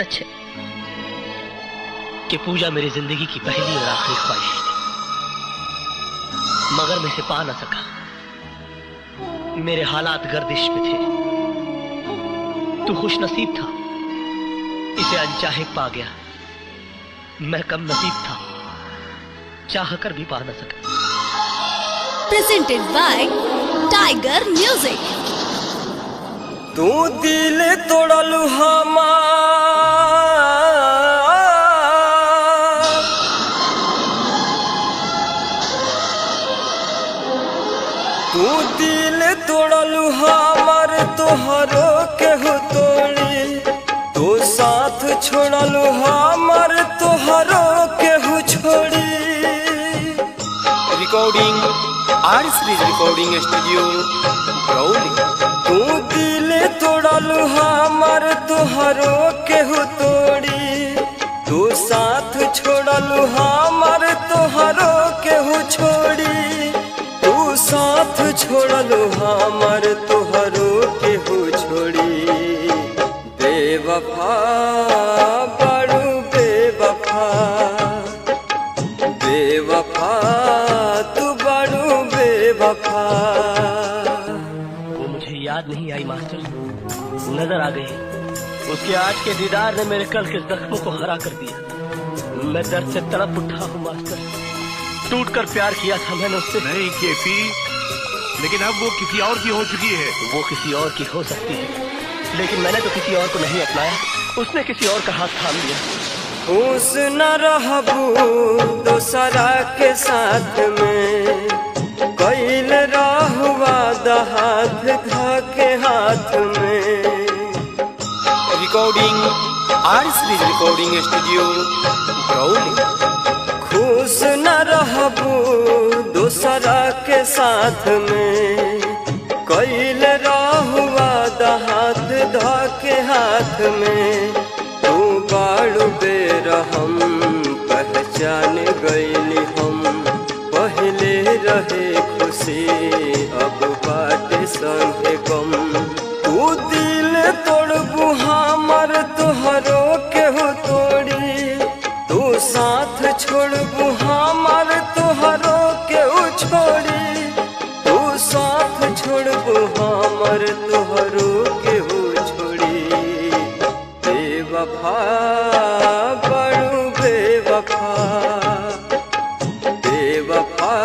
सच है कि पूजा मेरी जिंदगी की पहली और आखिरी ख्वाहिश थी, मगर मैं इसे पा ना सका। मेरे हालात गर्दिश में थे। तू खुश नसीब था, इसे अनचाहे पा गया। मैं कम नसीब था, चाह कर भी पा ना सका। Presented by Tiger Music। तू दिल तोड़लू हमार, तू दिल तोड़लू हमार, तोहरो केहू तोड़ी। तू साथ छोड़लू हमार, तोहरो केहू छोड़ी। Recording R series recording studio Brauli. तू दिल तोड़लू हमार, तोहरो केहू तोड़ी। तू साथ छोड़लू हमार, तोहरो केहू छोड़ी। तू साथ छोड़लू हमार, तोहरो केहू छोड़ी। बेवफा बड़ू बेवफा, बेवफा तू बड़ू बेवफा। वो मुझे याद नहीं आई मास्टर, नजर आ गई। उसके आज के दीदार ने मेरे कल के जख्मों को हरा कर दिया। मैं दर्द से तड़प उठा हूँ मास्टर। टूटकर प्यार किया था मैंने उससे। नहीं केपी, लेकिन अब वो किसी और की हो चुकी है। वो किसी और की हो सकती है, लेकिन मैंने तो किसी और को नहीं अपनाया। उसने किसी और का हाथ थाम लिया। खुश न रहबू दोसरा के साथ में, कैल रहुआ हाथ धके हाथ में। Recording R series recording studio Brauli. खुश न रहबू दोसरा के साथ में, कैल रहुआ हाथ धके हाथ में। तू बाड़ू बेरहम पहचान गईली हम। पहले रहे खुशी अब बाटे संगे गम। तू दिल तोड़बू हमार, तोहरो केहू तोड़ी। तू साथ छोड़बू हमार, तोहरो केहू छोड़ी। तू साथ छोड़बू हमार, तोहरो केहू छोड़ी। बेवफा बड़ू बेवफा, बेवफा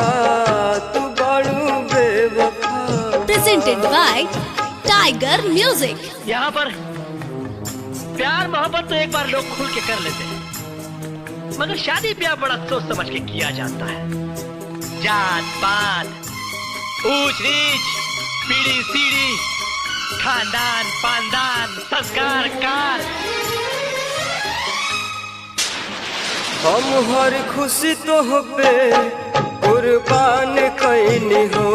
तू बड़ू बेवफा। Presented by Tiger Music। यहाँ पर प्यार मोहब्बत तो एक बार लोग खुल के कर लेते हैं, मगर शादी ब्याह बड़ा सोच समझ के किया जाता है। जात पात, ऊंच नीच, पीढ़ी सीढ़ी, खानदान पानदान, संस्कार कार। हम हर खुशी तो पे कुर्बान कैनी हो।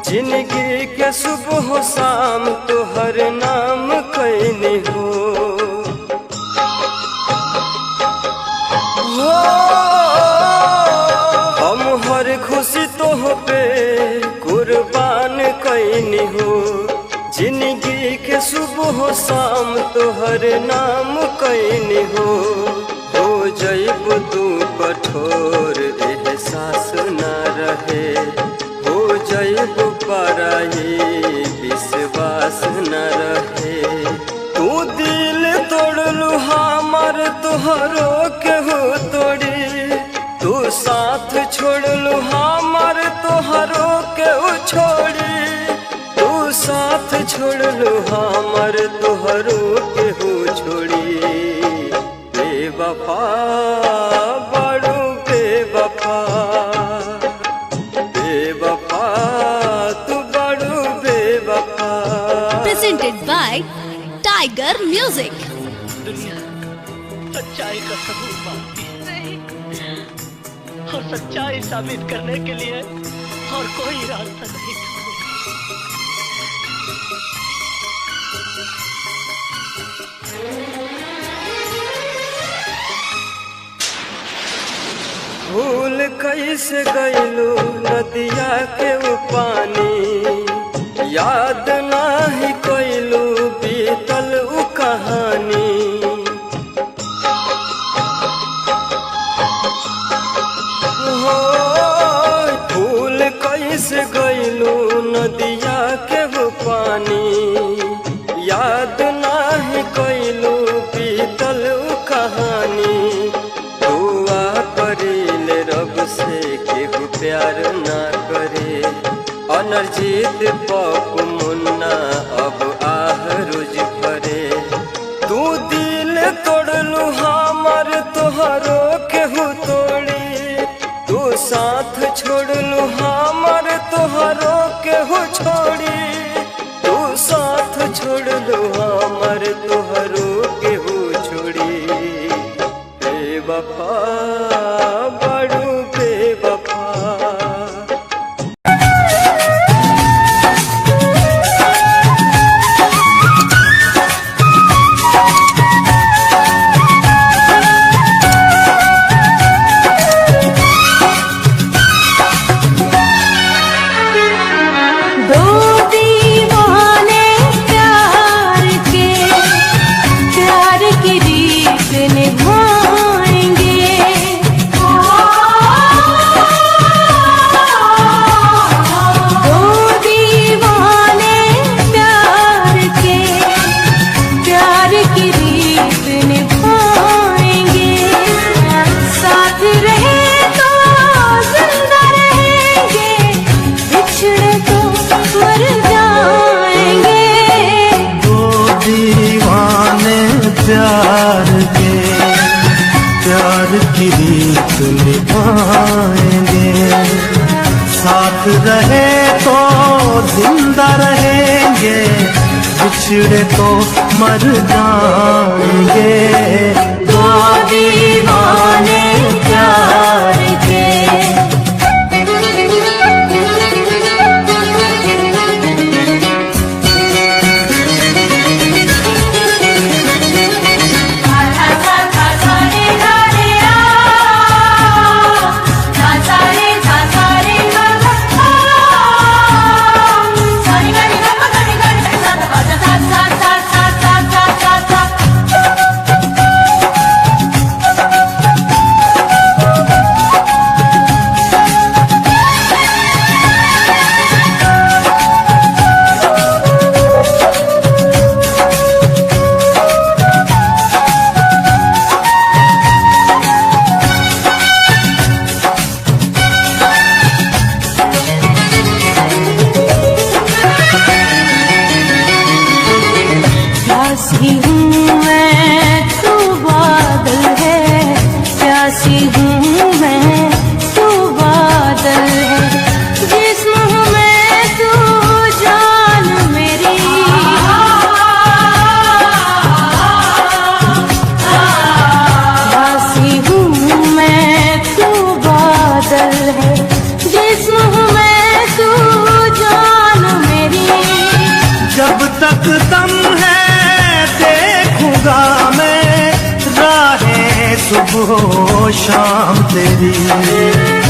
जिंदगी के सुबह शाम तोहर नाम कैनी हो। हम हर खुशी तो पे कुर्बान कैनी हो। जिंदगी के सुबह शाम तोहर नाम कैनी हो। जैब तू कठोर एहसास न रहे, हो जैब पराई विश्वास न रहे। तू दिल तोड़लू हमार, तोहरो केहू तोड़ी। तू साथ छोड़लू हमार, तोहरो केहू छोड़ी। तू साथ छोड़लू हमार, तोहरो केहू छोड़ी। बेवफा बड़ू बेवफा, बेवफा तू बड़ू बेवफा। Presented by Tiger Music। दुनिया सच्चाई का सबूत मांगती है, और सच्चाई साबित करने के लिए और कोई रास्ता नहीं। भूल कैसे गईलू नदिया के पानी। याद नाही कैलू बीतल उ कहानी। प्यार ना करे। अनर्जित पप मुन्ना अब आह रोज भरे। तू दिल तोड़लू हमर तोहरो केहू तोड़ी। तू साथ छोड़लू हमर तोहरो केहू छोड़ी। तू साथ छोड़लू हमर तोहरो केहू छोड़ी। बेवफा बड़ू बेवफा। प्यार की रीत निभाएंगे। साथ रहे तो जिंदा रहेंगे, बिछड़े तो मर जाएंगे। दो दीवाने प्यार के। प्यासी हूँ मैं तू बादल है। प्यासी हूँ मैं तू बादल है। जिस्म हूँ मैं तू जान मेरी। प्यासी हूँ मैं तू बादल है। जिस्म हूँ मैं तू जान मेरी। जब तक दम है देखूंगा मैं राहें सुबह शाम तेरी।